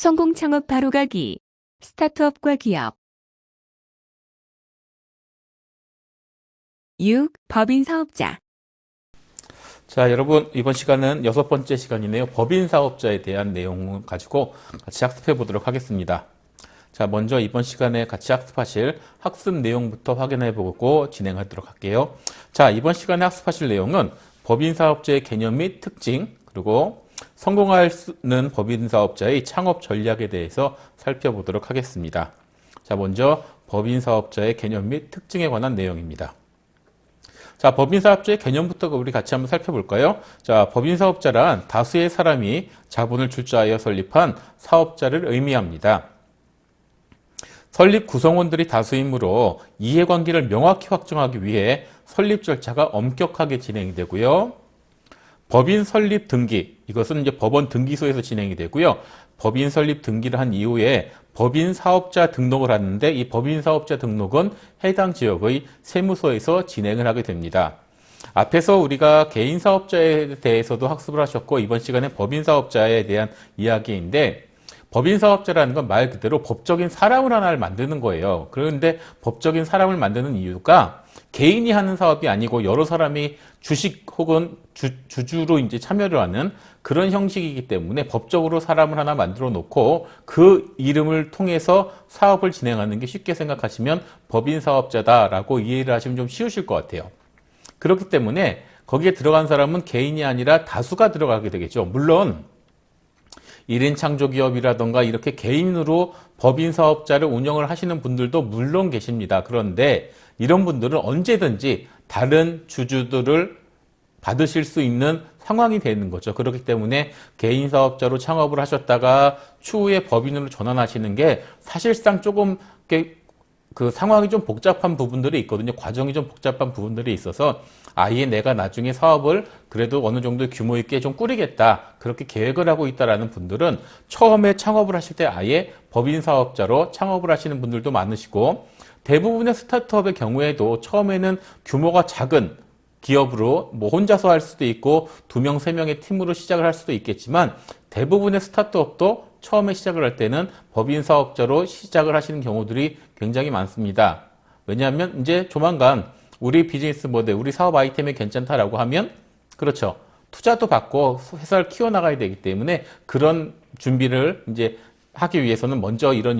성공 창업 바로가기. 스타트업과 기업. 6. 법인 사업자. 자, 여러분, 이번 시간은 6번째 시간이네요. 법인 사업자에 대한 내용을 가지고 같이 학습해 보도록 하겠습니다. 자, 먼저 이번 시간에 같이 학습하실 학습 내용부터 확인해 보고 진행하도록 할게요. 자, 이번 시간에 학습하실 내용은 법인 사업자의 개념 및 특징, 그리고 성공하는 법인 사업자의 창업 전략에 대해서 살펴보도록 하겠습니다. 자, 먼저 법인 사업자의 개념 및 특징에 관한 내용입니다. 자, 법인사업자의 개념부터 우리 같이 한번 살펴볼까요? 자, 법인사업자란 다수의 사람이 자본을 출자하여 설립한 사업자를 의미합니다. 설립 구성원들이 다수이므로 이해관계를 명확히 확정하기 위해 설립 절차가 엄격하게 진행이 되고요. 법인 설립 등기, 이것은 이제 법원 등기소에서 진행이 되고요. 법인 설립 등기를 한 이후에 법인 사업자 등록을 하는데 이 법인 사업자 등록은 해당 지역의 세무서에서 진행을 하게 됩니다. 앞에서 우리가 개인 사업자에 대해서도 학습을 하셨고 이번 시간에 법인 사업자에 대한 이야기인데 법인 사업자라는 건 말 그대로 법적인 사람을 하나를 만드는 거예요. 그런데 법적인 사람을 만드는 이유가 개인이 하는 사업이 아니고 여러 사람이 주식 혹은 주주로 이제 참여를 하는 그런 형식이기 때문에 법적으로 사람을 하나 만들어 놓고 그 이름을 통해서 사업을 진행하는 게 쉽게 생각하시면 법인 사업자다라고 이해를 하시면 좀 쉬우실 것 같아요. 그렇기 때문에 거기에 들어간 사람은 개인이 아니라 다수가 들어가게 되겠죠. 물론 1인 창조기업이라던가 이렇게 개인으로 법인 사업자를 운영을 하시는 분들도 물론 계십니다. 그런데 이런 분들은 언제든지 다른 주주들을 받으실 수 있는 상황이 되는 거죠. 그렇기 때문에 개인 사업자로 창업을 하셨다가 추후에 법인으로 전환하시는 게 사실상 조금 그 상황이 좀 복잡한 부분들이 있거든요. 과정이 좀 복잡한 부분들이 있어서 아예 내가 나중에 사업을 그래도 어느 정도 규모 있게 좀 꾸리겠다. 그렇게 계획을 하고 있다라는 분들은 처음에 창업을 하실 때 아예 법인 사업자로 창업을 하시는 분들도 많으시고 대부분의 스타트업의 경우에도 처음에는 규모가 작은 기업으로 뭐 혼자서 할 수도 있고 2명, 3명의 팀으로 시작을 할 수도 있겠지만 대부분의 스타트업도 처음에 시작을 할 때는 법인 사업자로 시작을 하시는 경우들이 굉장히 많습니다. 왜냐하면 이제 조만간 우리 비즈니스 모델, 우리 사업 아이템이 괜찮다라고 하면 그렇죠. 투자도 받고 회사를 키워나가야 되기 때문에 그런 준비를 이제 하기 위해서는 먼저 이런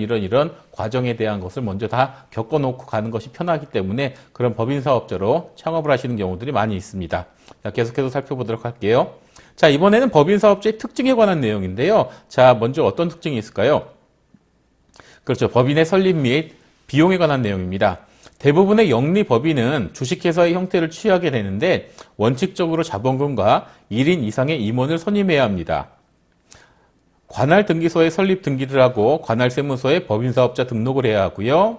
과정에 대한 것을 먼저 다 겪어놓고 가는 것이 편하기 때문에 그런 법인 사업자로 창업을 하시는 경우들이 많이 있습니다. 자, 계속해서 살펴보도록 할게요. 자, 이번에는 법인 사업자의 특징에 관한 내용인데요. 자, 먼저 어떤 특징이 있을까요? 그렇죠. 법인의 설립 및 비용에 관한 내용입니다. 대부분의 영리법인은 주식회사의 형태를 취하게 되는데 원칙적으로 자본금과 1인 이상의 임원을 선임해야 합니다. 관할 등기소에 설립 등기를 하고 관할 세무서에 법인사업자 등록을 해야 하고요.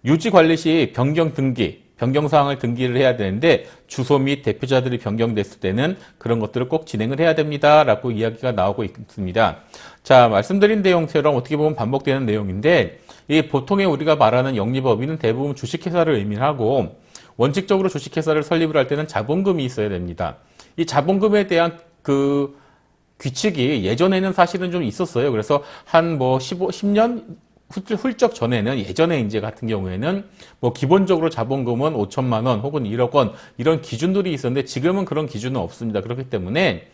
유지관리 시 변경 등기, 변경사항을 등기를 해야 되는데 주소 및 대표자들이 변경됐을 때는 그런 것들을 꼭 진행을 해야 됩니다. 라고 이야기가 나오고 있습니다. 자, 말씀드린 내용처럼 어떻게 보면 반복되는 내용인데 이 보통의 우리가 말하는 영리법인은 대부분 주식회사를 의미하고 원칙적으로 주식회사를 설립을 할 때는 자본금이 있어야 됩니다. 이 자본금에 대한 그 규칙이 예전에는 사실은 좀 있었어요. 그래서 한 10년 훌쩍 전에는 예전에 이제 같은 경우에는 기본적으로 자본금은 5천만 원 혹은 1억 원 이런 기준들이 있었는데 지금은 그런 기준은 없습니다. 그렇기 때문에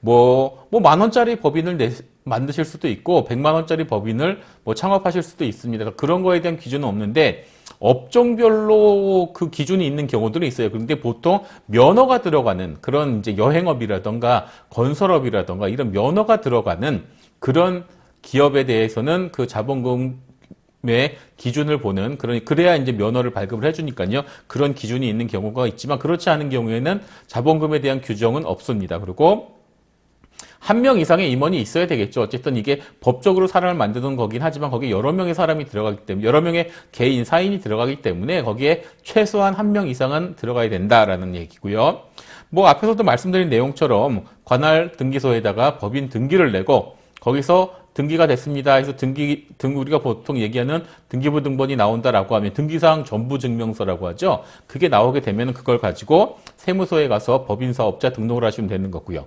만 원짜리 법인을 만드실 수도 있고 100만 원짜리 법인을 창업하실 수도 있습니다. 그런 거에 대한 기준은 없는데 업종별로 그 기준이 있는 경우들이 있어요. 그런데 보통 면허가 들어가는 그런 이제 여행업이라던가 건설업이라던가 이런 면허가 들어가는 그런 기업에 대해서는 그 자본금의 기준을 보는 그래야 이제 면허를 발급을 해주니까요. 그런 기준이 있는 경우가 있지만 그렇지 않은 경우에는 자본금에 대한 규정은 없습니다. 그리고 한 명 이상의 임원이 있어야 되겠죠. 어쨌든 이게 법적으로 사람을 만드는 거긴 하지만 거기에 여러 명의 사람이 들어가기 때문에 여러 명의 개인, 사인이 들어가기 때문에 거기에 최소한 한 명 이상은 들어가야 된다라는 얘기고요. 앞에서도 말씀드린 내용처럼 관할 등기소에다가 법인 등기를 내고 거기서 등기가 됐습니다. 해서 우리가 보통 얘기하는 등기부 등본이 나온다라고 하면 등기사항 전부 증명서라고 하죠. 그게 나오게 되면 그걸 가지고 세무서에 가서 법인 사업자 등록을 하시면 되는 거고요.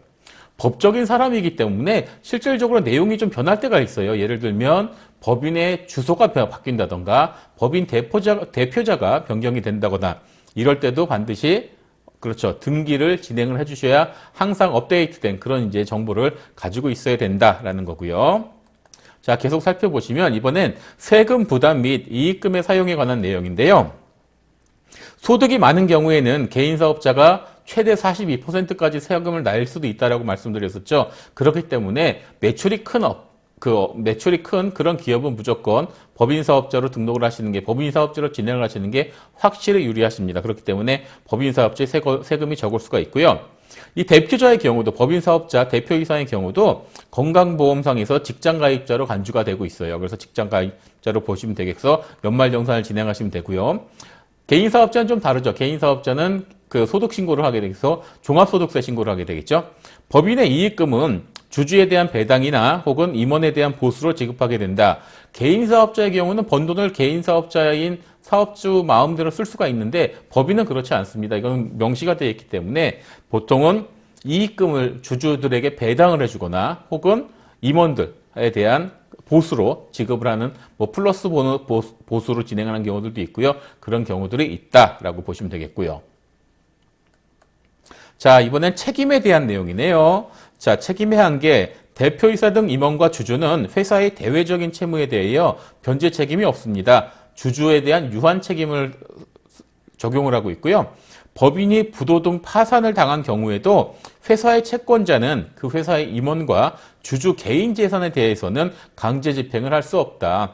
법적인 사람이기 때문에 실질적으로 내용이 좀 변할 때가 있어요. 예를 들면 법인의 주소가 바뀐다던가 법인 대표자가 변경이 된다거나 이럴 때도 반드시 그렇죠. 등기를 진행을 해주셔야 항상 업데이트된 그런 이제 정보를 가지고 있어야 된다라는 거고요. 자, 계속 살펴보시면 이번엔 세금 부담 및 이익금의 사용에 관한 내용인데요. 소득이 많은 경우에는 개인 사업자가 최대 42%까지 세금을 낼 수도 있다라고 말씀드렸었죠. 그렇기 때문에 매출이 큰 그런 기업은 무조건 법인 사업자로 등록을 하시는 게, 법인 사업자로 진행을 하시는 게 확실히 유리하십니다. 그렇기 때문에 법인 사업자의 세금이 적을 수가 있고요. 이 대표자의 경우도, 법인 사업자 대표이사의 경우도 건강보험상에서 직장가입자로 간주가 되고 있어요. 그래서 직장가입자로 보시면 되겠어. 연말정산을 진행하시면 되고요. 개인 사업자는 좀 다르죠. 개인 사업자는 그 소득 신고를 하게 되겠어. 종합소득세 신고를 하게 되겠죠. 법인의 이익금은 주주에 대한 배당이나 혹은 임원에 대한 보수로 지급하게 된다. 개인 사업자의 경우는 번 돈을 개인 사업자인 사업주 마음대로 쓸 수가 있는데 법인은 그렇지 않습니다. 이건 명시가 되어 있기 때문에 보통은 이익금을 주주들에게 배당을 해주거나 혹은 임원들에 대한 보수로 지급을 하는 뭐 플러스 보수로 진행하는 경우들도 있고요. 그런 경우들이 있다라고 보시면 되겠고요. 자, 이번엔 책임에 대한 내용이네요. 자, 책임의 한계. 대표이사 등 임원과 주주는 회사의 대외적인 채무에 대하여 변제 책임이 없습니다. 주주에 대한 유한 책임을 적용을 하고 있고요. 법인이 부도등 파산을 당한 경우에도 회사의 채권자는 그 회사의 임원과 주주 개인 재산에 대해서는 강제 집행을 할 수 없다.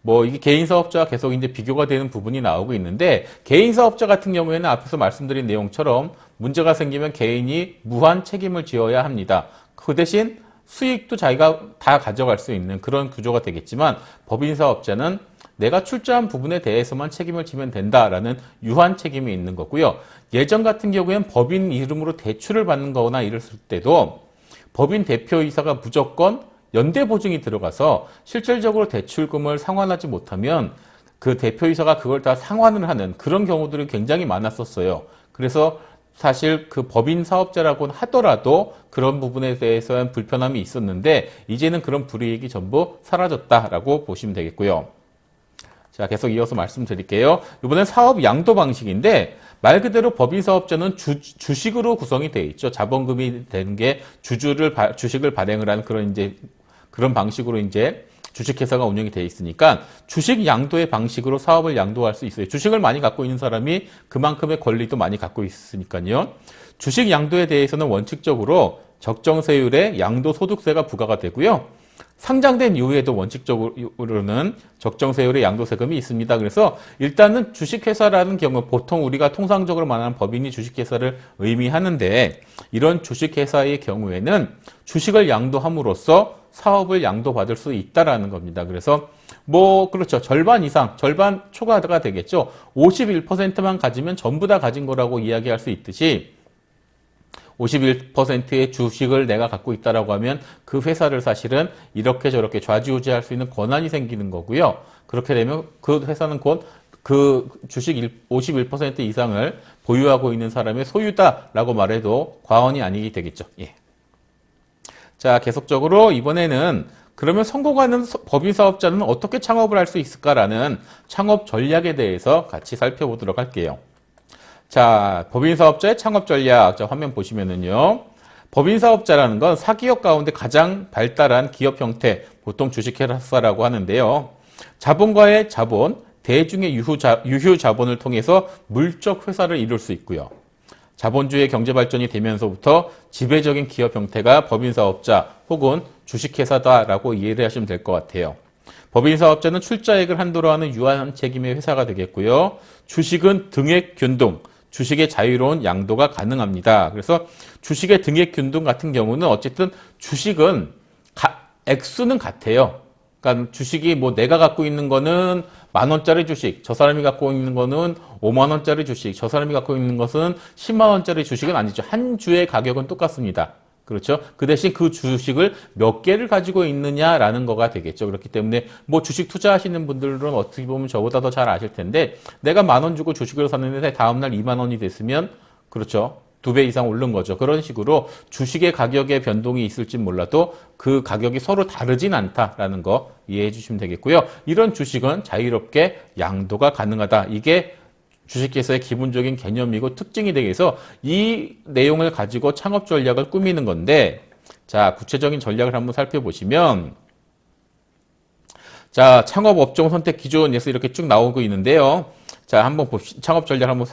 뭐 이게 개인 사업자와 계속 이제 비교가 되는 부분이 나오고 있는데, 개인 사업자 같은 경우에는 앞에서 말씀드린 내용처럼 문제가 생기면 개인이 무한 책임을 지어야 합니다. 그 대신 수익도 자기가 다 가져갈 수 있는 그런 구조가 되겠지만, 법인 사업자는 내가 출자한 부분에 대해서만 책임을 지면 된다라는 유한 책임이 있는 거고요. 예전 같은 경우에는 법인 이름으로 대출을 받는 거나 이랬을 때도 법인 대표이사가 무조건 연대 보증이 들어가서 실질적으로 대출금을 상환하지 못하면 그 대표이사가 그걸 다 상환을 하는 그런 경우들이 굉장히 많았었어요. 그래서 사실 그 법인 사업자라고 하더라도 그런 부분에 대해서는 불편함이 있었는데 이제는 그런 불이익이 전부 사라졌다라고 보시면 되겠고요. 자, 계속 이어서 말씀드릴게요. 이번엔 사업 양도 방식인데 말 그대로 법인 사업자는 주식으로 구성이 되어 있죠. 자본금이 되는 게 주식을 발행을 하는 그런 방식으로 이제 주식회사가 운영이 되어 있으니까 주식 양도의 방식으로 사업을 양도할 수 있어요. 주식을 많이 갖고 있는 사람이 그만큼의 권리도 많이 갖고 있으니까요. 주식 양도에 대해서는 원칙적으로 적정세율의 양도소득세가 부과가 되고요. 상장된 이후에도 원칙적으로는 적정세율의 양도세금이 있습니다. 그래서 일단은 주식회사라는 경우, 보통 우리가 통상적으로 말하는 법인이 주식회사를 의미하는데, 이런 주식회사의 경우에는 주식을 양도함으로써 사업을 양도받을 수 있다라는 겁니다. 그래서 그렇죠. 절반 이상, 절반 초과가 되겠죠. 51%만 가지면 전부 다 가진 거라고 이야기할 수 있듯이 51%의 주식을 내가 갖고 있다라고 하면 그 회사를 사실은 이렇게 저렇게 좌지우지할 수 있는 권한이 생기는 거고요. 그렇게 되면 그 회사는 곧 그 주식 51% 이상을 보유하고 있는 사람의 소유다라고 말해도 과언이 아니게 되겠죠. 예. 자, 계속적으로 이번에는 그러면 성공하는 법인 사업자는 어떻게 창업을 할 수 있을까라는 창업 전략에 대해서 같이 살펴보도록 할게요. 자, 법인 사업자의 창업 전략. 자, 화면 보시면은요. 법인 사업자라는 건 사기업 가운데 가장 발달한 기업 형태, 보통 주식회사라고 하는데요. 자본가의 자본, 대중의 유휴 자본을 통해서 물적 회사를 이룰 수 있고요. 자본주의 경제 발전이 되면서부터 지배적인 기업 형태가 법인 사업자 혹은 주식회사다라고 이해를 하시면 될 것 같아요. 법인 사업자는 출자액을 한도로 하는 유한 책임의 회사가 되겠고요. 주식은 등액 균등, 주식의 자유로운 양도가 가능합니다. 그래서 주식의 등액 균등 같은 경우는 어쨌든 주식은 액수는 같아요. 그러니까 주식이 내가 갖고 있는 거는 10,000원짜리 주식, 저 사람이 갖고 있는 거는 50,000원짜리 주식, 저 사람이 갖고 있는 것은 100,000원짜리 주식은 아니죠. 한 주의 가격은 똑같습니다. 그렇죠? 그 대신 그 주식을 몇 개를 가지고 있느냐라는 거가 되겠죠. 그렇기 때문에 주식 투자하시는 분들은 어떻게 보면 저보다 더 잘 아실 텐데, 내가 10,000원 주고 주식을 샀는데 다음날 20,000원이 됐으면, 그렇죠? 2배 이상 오른 거죠. 그런 식으로 주식의 가격에 변동이 있을지 몰라도 그 가격이 서로 다르진 않다라는 거 이해해 주시면 되겠고요. 이런 주식은 자유롭게 양도가 가능하다. 이게 주식회사의 기본적인 개념이고 특징이 되기 위해서 이 내용을 가지고 창업 전략을 꾸미는 건데, 자, 구체적인 전략을 한번 살펴보시면, 자, 창업 업종 선택 기준에서 이렇게 쭉 나오고 있는데요. 자, 한번 창업 전략 한번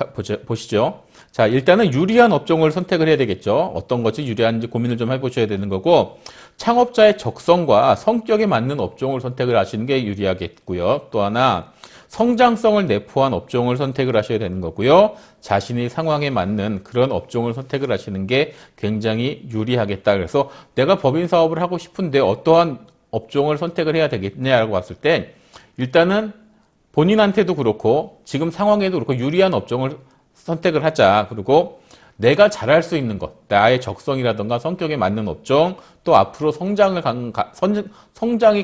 보시죠. 자, 일단은 유리한 업종을 선택을 해야 되겠죠. 어떤 것이 유리한지 고민을 좀 해보셔야 되는 거고, 창업자의 적성과 성격에 맞는 업종을 선택을 하시는 게 유리하겠고요. 또 하나, 성장성을 내포한 업종을 선택을 하셔야 되는 거고요. 자신의 상황에 맞는 그런 업종을 선택을 하시는 게 굉장히 유리하겠다. 그래서 내가 법인 사업을 하고 싶은데 어떠한 업종을 선택을 해야 되겠냐라고 봤을 때, 일단은 본인한테도 그렇고 지금 상황에도 그렇고 유리한 업종을 선택을 하자. 그리고 내가 잘할 수 있는 것, 나의 적성이라든가 성격에 맞는 업종, 또 앞으로 성장이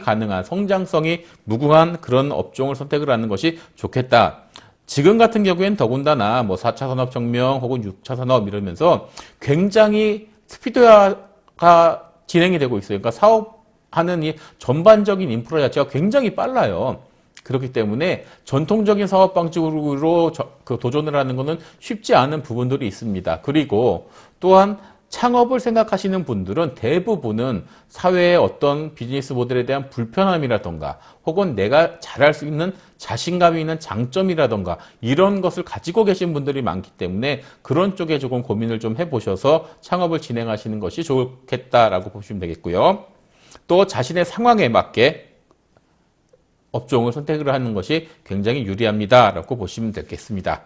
가능한, 성장성이 무궁한 그런 업종을 선택을 하는 것이 좋겠다. 지금 같은 경우에는 더군다나 뭐 4차 산업혁명 혹은 6차 산업 이러면서 굉장히 스피드화가 진행이 되고 있어요. 그러니까 사업하는 이 전반적인 인프라 자체가 굉장히 빨라요. 그렇기 때문에 전통적인 사업 방식으로 도전을 하는 것은 쉽지 않은 부분들이 있습니다. 그리고 또한 창업을 생각하시는 분들은 대부분은 사회의 어떤 비즈니스 모델에 대한 불편함이라던가 혹은 내가 잘할 수 있는 자신감이 있는 장점이라던가 이런 것을 가지고 계신 분들이 많기 때문에 그런 쪽에 조금 고민을 좀 해보셔서 창업을 진행하시는 것이 좋겠다라고 보시면 되겠고요. 또 자신의 상황에 맞게 업종을 선택을 하는 것이 굉장히 유리합니다라고 보시면 되겠습니다.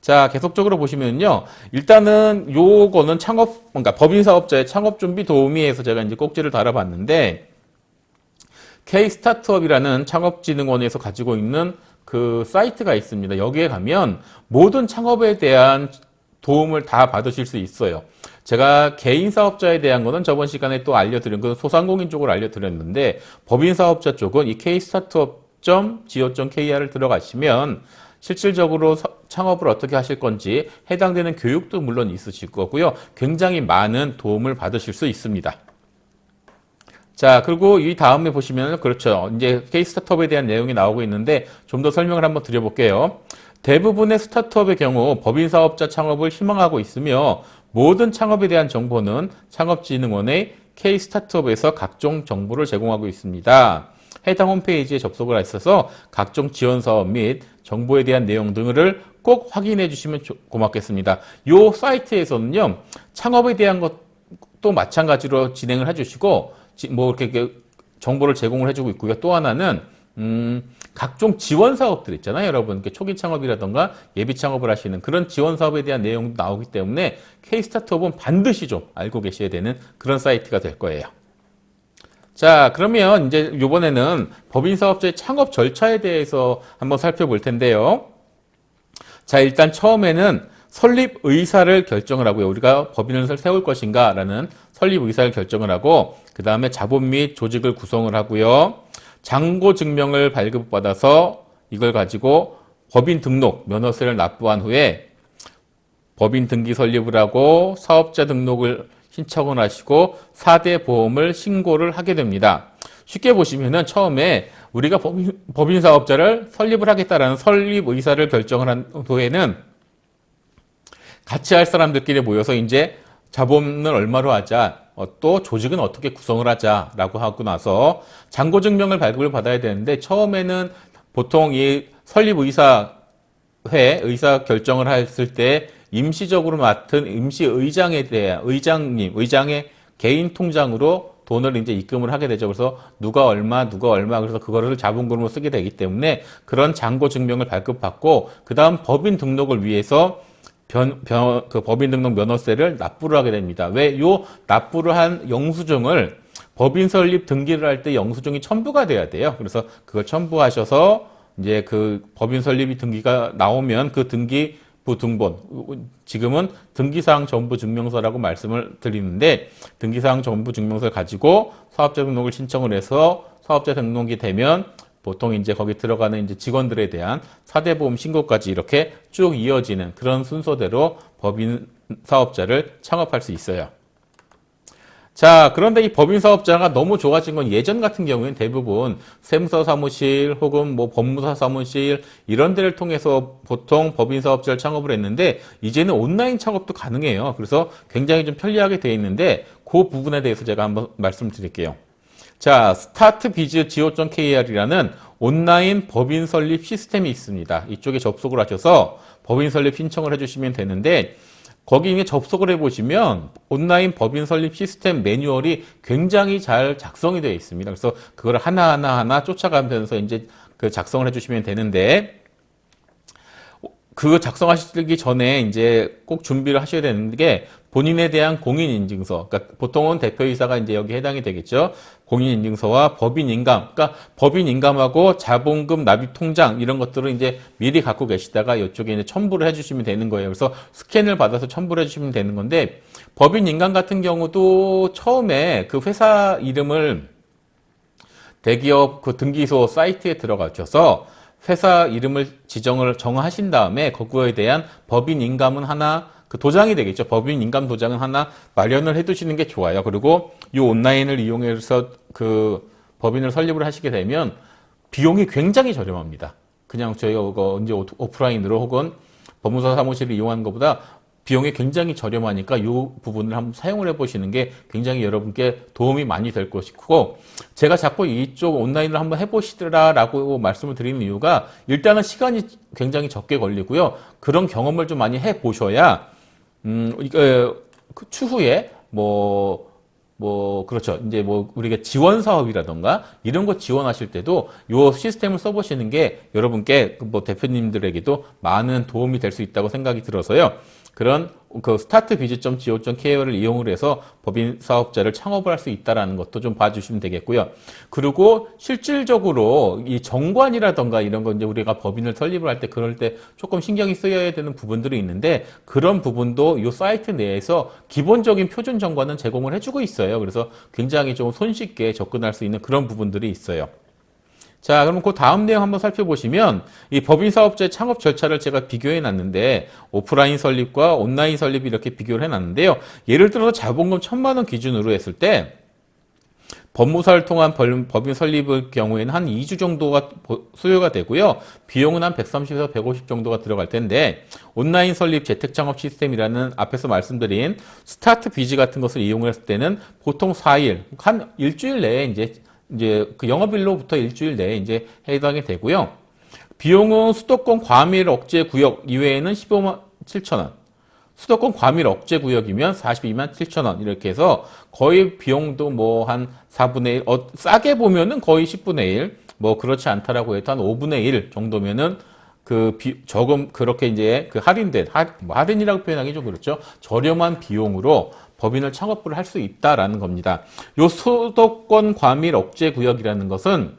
자, 계속적으로 보시면요. 일단은 요거는 그러니까 법인 사업자의 창업 준비 도우미에서 제가 이제 꼭지를 달아봤는데, K-스타트업이라는 창업진흥원에서 가지고 있는 그 사이트가 있습니다. 여기에 가면 모든 창업에 대한 도움을 다 받으실 수 있어요. 제가 개인 사업자에 대한 거는 저번 시간에 또 알려드린 건 소상공인 쪽을 알려드렸는데, 법인 사업자 쪽은 이 kstartup.go.kr을 들어가시면 실질적으로 창업을 어떻게 하실 건지 해당되는 교육도 물론 있으실 거고요. 굉장히 많은 도움을 받으실 수 있습니다. 자, 그리고 이 다음에 보시면 그렇죠. 이제 K-스타트업에 대한 내용이 나오고 있는데 좀 더 설명을 한번 드려볼게요. 대부분의 스타트업의 경우 법인 사업자 창업을 희망하고 있으며 모든 창업에 대한 정보는 창업진흥원의 K-스타트업에서 각종 정보를 제공하고 있습니다. 해당 홈페이지에 접속을 하셔서 각종 지원 사업 및 정보에 대한 내용 등을 꼭 확인해 주시면 고맙겠습니다. 이 사이트에서는요, 창업에 대한 것도 마찬가지로 진행을 해주시고, 뭐 이렇게 정보를 제공을 해주고 있고요. 또 하나는 각종 지원 사업들 있잖아요, 여러분. 초기 창업이라던가 예비 창업을 하시는 그런 지원 사업에 대한 내용도 나오기 때문에 K-스타트업은 반드시 좀 알고 계셔야 되는 그런 사이트가 될 거예요. 자, 그러면 이제 이번에는 법인 사업자의 창업 절차에 대해서 한번 살펴볼 텐데요. 자, 일단 처음에는 설립 의사를 결정을 하고요. 우리가 법인을 세울 것인가라는 설립 의사를 결정을 하고, 그 다음에 자본 및 조직을 구성을 하고요. 잔고 증명을 발급받아서 이걸 가지고 법인 등록 면허세를 납부한 후에 법인 등기 설립을 하고 사업자 등록을 신청을 하시고 4대 보험을 신고를 하게 됩니다. 쉽게 보시면은 처음에 우리가 법인 사업자를 설립을 하겠다라는 설립 의사를 결정을 한 후에는 같이 할 사람들끼리 모여서 이제 자본은 얼마로 하자, 또 조직은 어떻게 구성을 하자라고 하고 나서 잔고증명을 발급을 받아야 되는데, 처음에는 보통 이 설립의사 결정을 했을 때 임시적으로 맡은 임시의장에 대한 의장의 개인 통장으로 돈을 이제 입금을 하게 되죠. 그래서 누가 얼마, 그래서 그거를 자본금으로 쓰게 되기 때문에 그런 잔고증명을 발급받고, 그 다음 법인 등록을 위해서 그 법인 등록 면허세를 납부를 하게 됩니다. 왜? 요 납부를 한 영수증을 법인 설립 등기를 할 때 영수증이 첨부가 돼야 돼요. 그래서 그걸 첨부하셔서 이제 그 법인 설립이 등기가 나오면 그 등기부 등본, 지금은 등기사항 전부 증명서라고 말씀을 드리는데, 등기사항 전부 증명서를 가지고 사업자 등록을 신청을 해서 사업자 등록이 되면 보통 이제 거기 들어가는 이제 직원들에 대한 4대 보험 신고까지 이렇게 쭉 이어지는 그런 순서대로 법인 사업자를 창업할 수 있어요. 자, 그런데 이 법인 사업자가 너무 좋아진 건 예전 같은 경우에는 대부분 세무서 사무실 혹은 뭐 법무사 사무실 이런 데를 통해서 보통 법인 사업자를 창업을 했는데 이제는 온라인 창업도 가능해요. 그래서 굉장히 좀 편리하게 되어 있는데 그 부분에 대해서 제가 한번 말씀드릴게요. 자, 스타트비즈 go.kr이라는 온라인 법인 설립 시스템이 있습니다. 이쪽에 접속을 하셔서 법인 설립 신청을 해주시면 되는데 거기에 접속을 해보시면 온라인 법인 설립 시스템 매뉴얼이 굉장히 잘 작성이 되어 있습니다. 그래서 그걸 하나하나 쫓아가면서 이제 그 작성을 해주시면 되는데 그 작성하시기 전에 이제 꼭 준비를 하셔야 되는 게 본인에 대한 공인인증서, 그러니까 보통은 대표이사가 이제 여기 해당이 되겠죠. 공인인증서와 법인인감, 그러니까 법인인감하고 자본금 납입 통장 이런 것들을 이제 미리 갖고 계시다가 이쪽에 이제 첨부를 해주시면 되는 거예요. 그래서 스캔을 받아서 첨부를 해주시면 되는 건데 법인인감 같은 경우도 처음에 그 회사 이름을 대기업 그 등기소 사이트에 들어가셔서 회사 이름을 정하신 다음에 그거에 대한 법인 인감은 하나 그 도장이 되겠죠. 법인 인감 도장은 하나 마련을 해 두시는 게 좋아요. 그리고 이 온라인을 이용해서 그 법인을 설립을 하시게 되면 비용이 굉장히 저렴합니다. 그냥 저희가 언제 오프라인으로 혹은 법무사 사무실을 이용하는 것보다 비용이 굉장히 저렴하니까 이 부분을 한번 사용을 해보시는 게 굉장히 여러분께 도움이 많이 될 것이고 제가 자꾸 이쪽 온라인을 한번 해보시더라라고 말씀을 드리는 이유가 일단은 시간이 굉장히 적게 걸리고요. 그런 경험을 좀 많이 해보셔야 그 추후에 그렇죠. 이제 우리가 지원 사업이라던가 이런 거 지원하실 때도 요 시스템을 써보시는 게 여러분께 대표님들에게도 많은 도움이 될 수 있다고 생각이 들어서요. 그런 그 startbiz.go.kr을 이용을 해서 법인 사업자를 창업을 할 수 있다는 것도 좀 봐주시면 되겠고요. 그리고 실질적으로 이 정관이라던가 이런 거 이제 우리가 법인을 설립을 할 때 그럴 때 조금 신경이 쓰여야 되는 부분들이 있는데 그런 부분도 이 사이트 내에서 기본적인 표준 정관은 제공을 해주고 있어요. 그래서 굉장히 좀 손쉽게 접근할 수 있는 그런 부분들이 있어요. 자, 그럼 그 다음 내용 한번 살펴보시면 이 법인 사업자의 창업 절차를 제가 비교해 놨는데 오프라인 설립과 온라인 설립 이렇게 비교를 해 놨는데요. 예를 들어서 자본금 1,000만 원 기준으로 했을 때 법무사를 통한 법인 설립의 경우에는 한 2주 정도가 소요가 되고요. 비용은 한 130에서 150 정도가 들어갈 텐데 온라인 설립 재택창업 시스템이라는 앞에서 말씀드린 스타트 비즈 같은 것을 이용했을 때는 보통 4일, 한 일주일 내에 이제 그 영업일로부터 일주일 내에 이제 해당이 되고요. 비용은 수도권 과밀 억제 구역 이외에는 15만 7천 원. 수도권 과밀 억제 구역이면 42만 7천 원 이렇게 해서 거의 비용도 한 4분의 1, 싸게 보면은 거의 10분의 1, 그렇지 않다라고 해도 한 5분의 1 정도면은 조금 그렇게 이제 그 할인이라고 표현하기 좀 그렇죠. 저렴한 비용으로 법인을 창업을 할 수 있다라는 겁니다. 요 수도권 과밀 억제 구역이라는 것은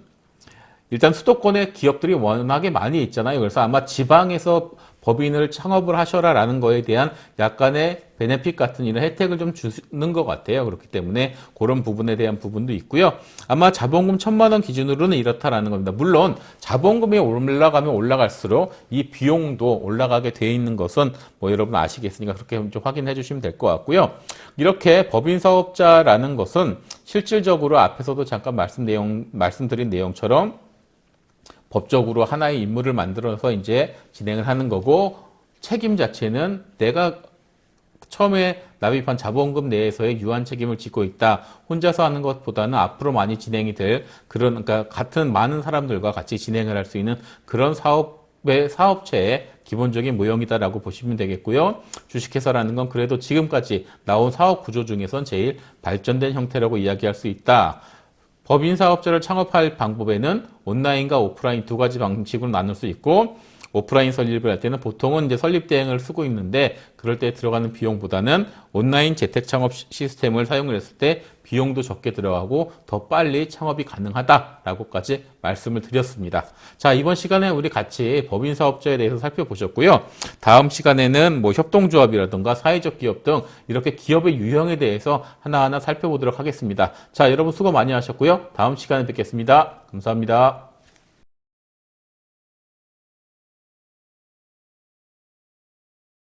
일단 수도권에 기업들이 워낙에 많이 있잖아요. 그래서 아마 지방에서 법인을 창업을 하셔라라는 거에 대한 약간의 베네핏 같은 이런 혜택을 좀 주는 것 같아요. 그렇기 때문에 그런 부분에 대한 부분도 있고요. 아마 자본금 1,000만 원 기준으로는 이렇다라는 겁니다. 물론 자본금이 올라가면 올라갈수록 이 비용도 올라가게 돼 있는 것은 여러분 아시겠으니까 그렇게 좀 확인해 주시면 될 것 같고요. 이렇게 법인 사업자라는 것은 실질적으로 앞에서도 잠깐 말씀드린 내용처럼 법적으로 하나의 인물을 만들어서 이제 진행을 하는 거고 책임 자체는 내가 처음에 납입한 자본금 내에서의 유한 책임을 짓고 있다. 혼자서 하는 것보다는 앞으로 많이 진행이 될 그러니까 같은 많은 사람들과 같이 진행을 할 수 있는 그런 사업체의 기본적인 모형이다라고 보시면 되겠고요. 주식회사라는 건 그래도 지금까지 나온 사업 구조 중에선 제일 발전된 형태라고 이야기할 수 있다. 법인 사업자를 창업할 방법에는 온라인과 오프라인 두 가지 방식으로 나눌 수 있고 오프라인 설립을 할 때는 보통은 이제 설립 대행을 쓰고 있는데 그럴 때 들어가는 비용보다는 온라인 재택 창업 시스템을 사용을 했을 때 비용도 적게 들어가고 더 빨리 창업이 가능하다라고까지 말씀을 드렸습니다. 자, 이번 시간에 우리 같이 법인 사업자에 대해서 살펴보셨고요. 다음 시간에는 협동조합이라든가 사회적 기업 등 이렇게 기업의 유형에 대해서 하나하나 살펴보도록 하겠습니다. 자, 여러분 수고 많이 하셨고요. 다음 시간에 뵙겠습니다. 감사합니다.